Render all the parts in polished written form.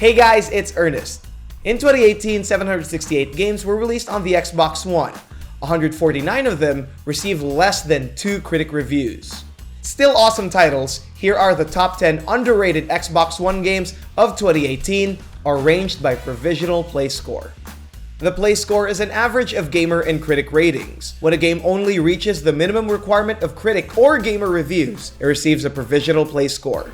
Hey guys, it's Ernest. In 2018, 768 games were released on the Xbox One. 149 of them received less than 2 critic reviews. Still awesome titles, here are the top 10 underrated Xbox One games of 2018, arranged by provisional PlayScore. The PlayScore is an average of gamer and critic ratings. When a game only reaches the minimum requirement of critic or gamer reviews, it receives a provisional PlayScore.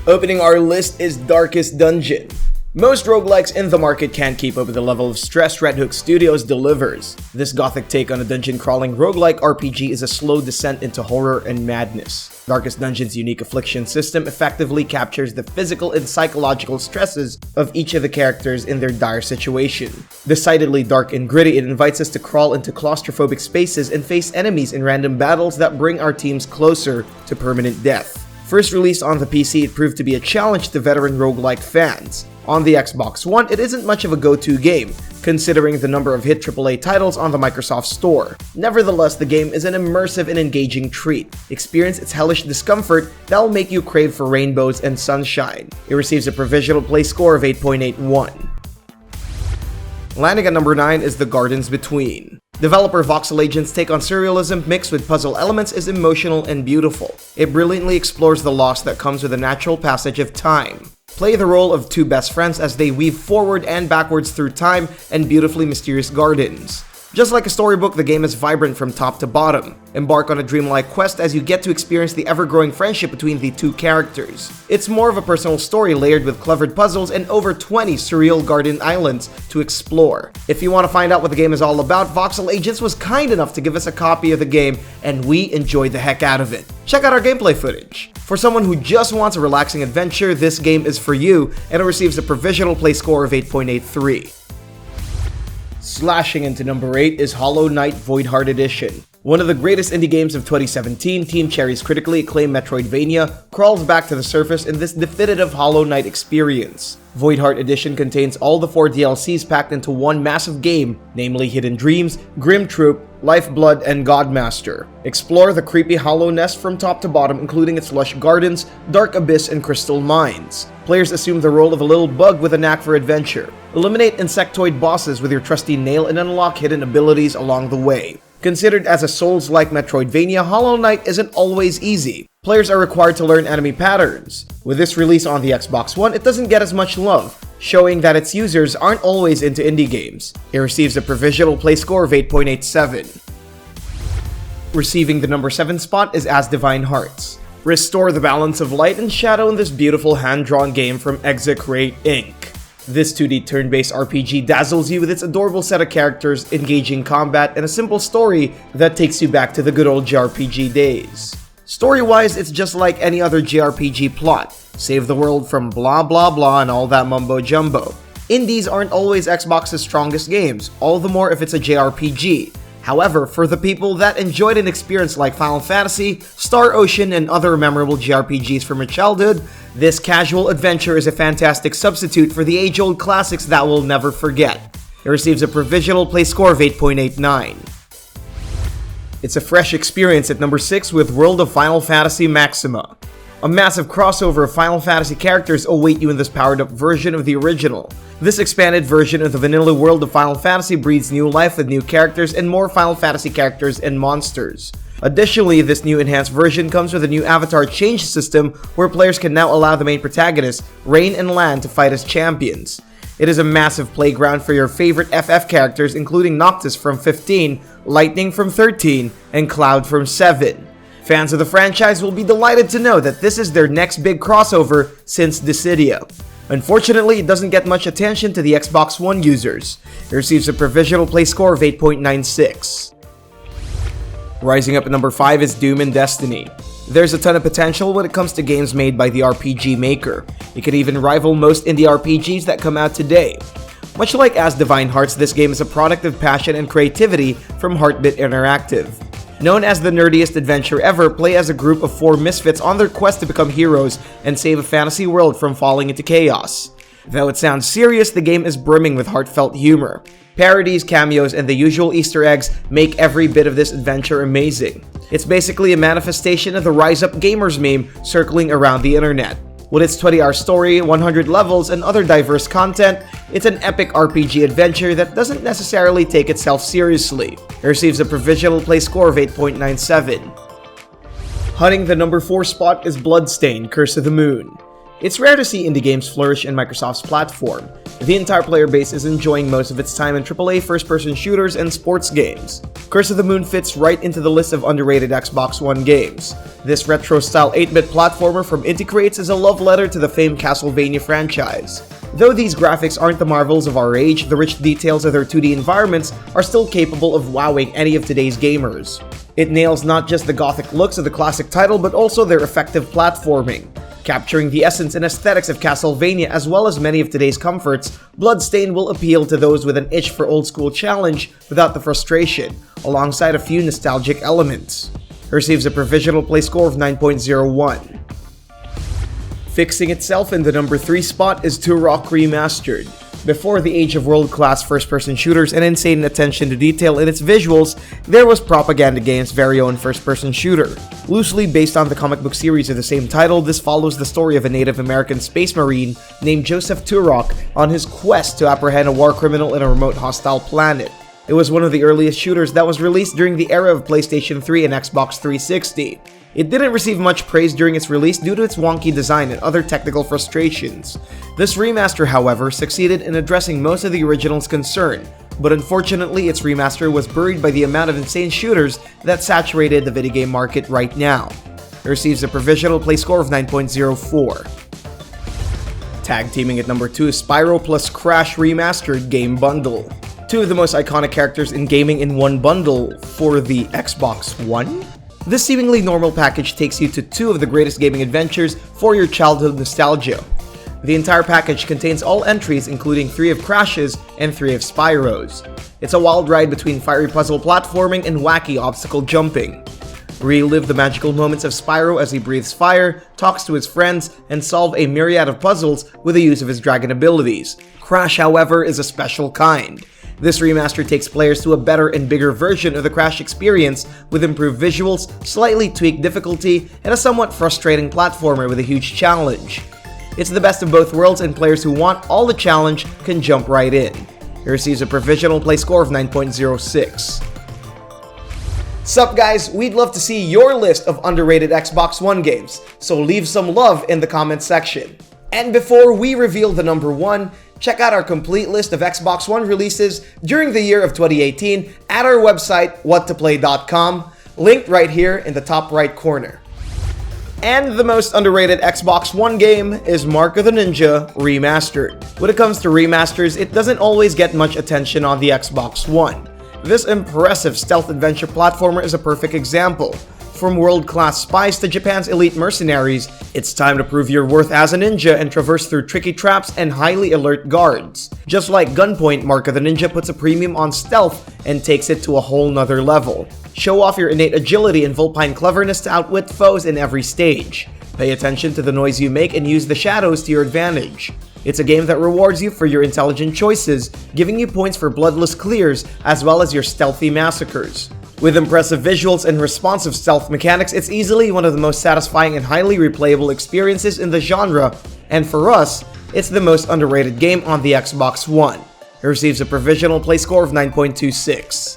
Opening our list is Darkest Dungeon. Most roguelikes in the market can't keep up with the level of stress Red Hook Studios delivers. This gothic take on a dungeon-crawling roguelike RPG is a slow descent into horror and madness. Darkest Dungeon's unique affliction system effectively captures the physical and psychological stresses of each of the characters in their dire situation. Decidedly dark and gritty, it invites us to crawl into claustrophobic spaces and face enemies in random battles that bring our teams closer to permanent death. First released on the PC, it proved to be a challenge to veteran roguelike fans. On the Xbox One, it isn't much of a go-to game, considering the number of hit AAA titles on the Microsoft Store. Nevertheless, the game is an immersive and engaging treat. Experience its hellish discomfort that will make you crave for rainbows and sunshine. It receives a provisional PlayScore of 8.81. Landing at number 9 is The Gardens Between. Developer Voxel Agent's take on surrealism mixed with puzzle elements is emotional and beautiful. It brilliantly explores the loss that comes with the natural passage of time. Play the role of two best friends as they weave forward and backwards through time and beautifully mysterious gardens. Just like a storybook, the game is vibrant from top to bottom. Embark on a dreamlike quest as you get to experience the ever-growing friendship between the two characters. It's more of a personal story layered with clevered puzzles and over 20 surreal garden islands to explore. If you want to find out what the game is all about, Voxel Agents was kind enough to give us a copy of the game, and we enjoyed the heck out of it. Check out our gameplay footage. For someone who just wants a relaxing adventure, this game is for you, and it receives a provisional PlayScore of 8.83. Slashing into number 8 is Hollow Knight Voidheart Edition. One of the greatest indie games of 2017, Team Cherry's critically acclaimed Metroidvania crawls back to the surface in this definitive Hollow Knight experience. Voidheart Edition contains all the 4 DLCs packed into one massive game, namely Hidden Dreams, Grim Troop, Lifeblood, and Godmaster. Explore the creepy Hollow Nest from top to bottom, including its lush gardens, dark abyss, and crystal mines. Players assume the role of a little bug with a knack for adventure. Eliminate insectoid bosses with your trusty nail and unlock hidden abilities along the way. Considered as a Souls-like Metroidvania, Hollow Knight isn't always easy. Players are required to learn enemy patterns. With this release on the Xbox One, it doesn't get as much love, showing that its users aren't always into indie games. It receives a provisional PlayScore of 8.87. Receiving the number 7 spot is Asdivine Hearts. Restore the balance of light and shadow in this beautiful hand-drawn game from Execrate Inc. This 2D turn-based RPG dazzles you with its adorable set of characters, engaging combat, and a simple story that takes you back to the good old JRPG days. Story-wise, it's just like any other JRPG plot. Save the world from blah blah blah and all that mumbo-jumbo. Indies aren't always Xbox's strongest games, all the more if it's a JRPG. However, for the people that enjoyed an experience like Final Fantasy, Star Ocean, and other memorable JRPGs from your childhood, this casual adventure is a fantastic substitute for the age-old classics that we'll never forget. It receives a provisional PlayScore of 8.89. It's a fresh experience at number 6 with World of Final Fantasy Maxima. A massive crossover of Final Fantasy characters await you in this powered-up version of the original. This expanded version of the vanilla world of Final Fantasy breathes new life with new characters and more Final Fantasy characters and monsters. Additionally, this new enhanced version comes with a new avatar change system where players can now allow the main protagonist, Rain and Lan, to fight as champions. It is a massive playground for your favorite FF characters, including Noctis from 15, Lightning from 13, and Cloud from 7. Fans of the franchise will be delighted to know that this is their next big crossover since Dissidia. Unfortunately, it doesn't get much attention to the Xbox One users. It receives a provisional PlayScore of 8.96. Rising up at number 5 is Doom and Destiny. There's a ton of potential when it comes to games made by the RPG maker. It could even rival most indie RPGs that come out today. Much like Asdivine Hearts, this game is a product of passion and creativity from Heartbit Interactive. Known as the nerdiest adventure ever, play as a group of 4 misfits on their quest to become heroes and save a fantasy world from falling into chaos. Though it sounds serious, the game is brimming with heartfelt humor. Parodies, cameos, and the usual Easter eggs make every bit of this adventure amazing. It's basically a manifestation of the Rise Up Gamers meme circling around the internet. With its 20-hour story, 100 levels, and other diverse content, it's an epic RPG adventure that doesn't necessarily take itself seriously. It receives a provisional play score of 8.97. Hunting the number 4 spot is Bloodstained, Curse of the Moon. It's rare to see indie games flourish in Microsoft's platform. The entire player base is enjoying most of its time in AAA first-person shooters and sports games. Curse of the Moon fits right into the list of underrated Xbox One games. This retro-style 8-bit platformer from Inti Creates is a love letter to the famed Castlevania franchise. Though these graphics aren't the marvels of our age, the rich details of their 2D environments are still capable of wowing any of today's gamers. It nails not just the gothic looks of the classic title, but also their effective platforming. Capturing the essence and aesthetics of Castlevania as well as many of today's comforts, Bloodstained will appeal to those with an itch for old-school challenge without the frustration, alongside a few nostalgic elements. It receives a provisional play score of 9.01. Fixing itself in the number 3 spot is Turok Remastered. Before the age of world-class first-person shooters and insane attention to detail in its visuals, there was Propaganda Games' very own first-person shooter. Loosely based on the comic book series of the same title, this follows the story of a Native American space marine named Joseph Turok on his quest to apprehend a war criminal in a remote hostile planet. It was one of the earliest shooters that was released during the era of PlayStation 3 and Xbox 360. It didn't receive much praise during its release due to its wonky design and other technical frustrations. This remaster, however, succeeded in addressing most of the original's concern, but unfortunately its remaster was buried by the amount of insane shooters that saturated the video game market right now. It receives a provisional play score of 9.04. Tag teaming at number 2 is Spyro plus Crash Remastered Game Bundle. Two of the most iconic characters in gaming in one bundle for the Xbox One? This seemingly normal package takes you to two of the greatest gaming adventures for your childhood nostalgia. The entire package contains all entries including 3 of Crash's and 3 of Spyro's. It's a wild ride between fiery puzzle platforming and wacky obstacle jumping. Relive the magical moments of Spyro as he breathes fire, talks to his friends, and solve a myriad of puzzles with the use of his dragon abilities. Crash, however, is a special kind. This remaster takes players to a better and bigger version of the Crash experience with improved visuals, slightly tweaked difficulty, and a somewhat frustrating platformer with a huge challenge. It's the best of both worlds, and players who want all the challenge can jump right in. It receives a provisional play score of 9.06. Sup guys, we'd love to see your list of underrated Xbox One games, so leave some love in the comments section. And before we reveal the number 1, check out our complete list of Xbox One releases during the year of 2018 at our website, whatoplay.com, linked right here in the top right corner. And the most underrated Xbox One game is Mark of the Ninja Remastered. When it comes to remasters, it doesn't always get much attention on the Xbox One. This impressive stealth adventure platformer is a perfect example. From world-class spies to Japan's elite mercenaries, it's time to prove your worth as a ninja and traverse through tricky traps and highly alert guards. Just like Gunpoint, Mark of the Ninja puts a premium on stealth and takes it to a whole nother level. Show off your innate agility and vulpine cleverness to outwit foes in every stage. Pay attention to the noise you make and use the shadows to your advantage. It's a game that rewards you for your intelligent choices, giving you points for bloodless clears as well as your stealthy massacres. With impressive visuals and responsive stealth mechanics, it's easily one of the most satisfying and highly replayable experiences in the genre, and for us, it's the most underrated game on the Xbox One. It receives a provisional play score of 9.26.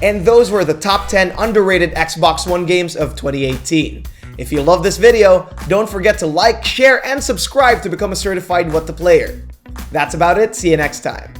And those were the top 10 underrated Xbox One games of 2018. If you love this video, don't forget to like, share, and subscribe to become a certified What the Player. That's about it, see you next time.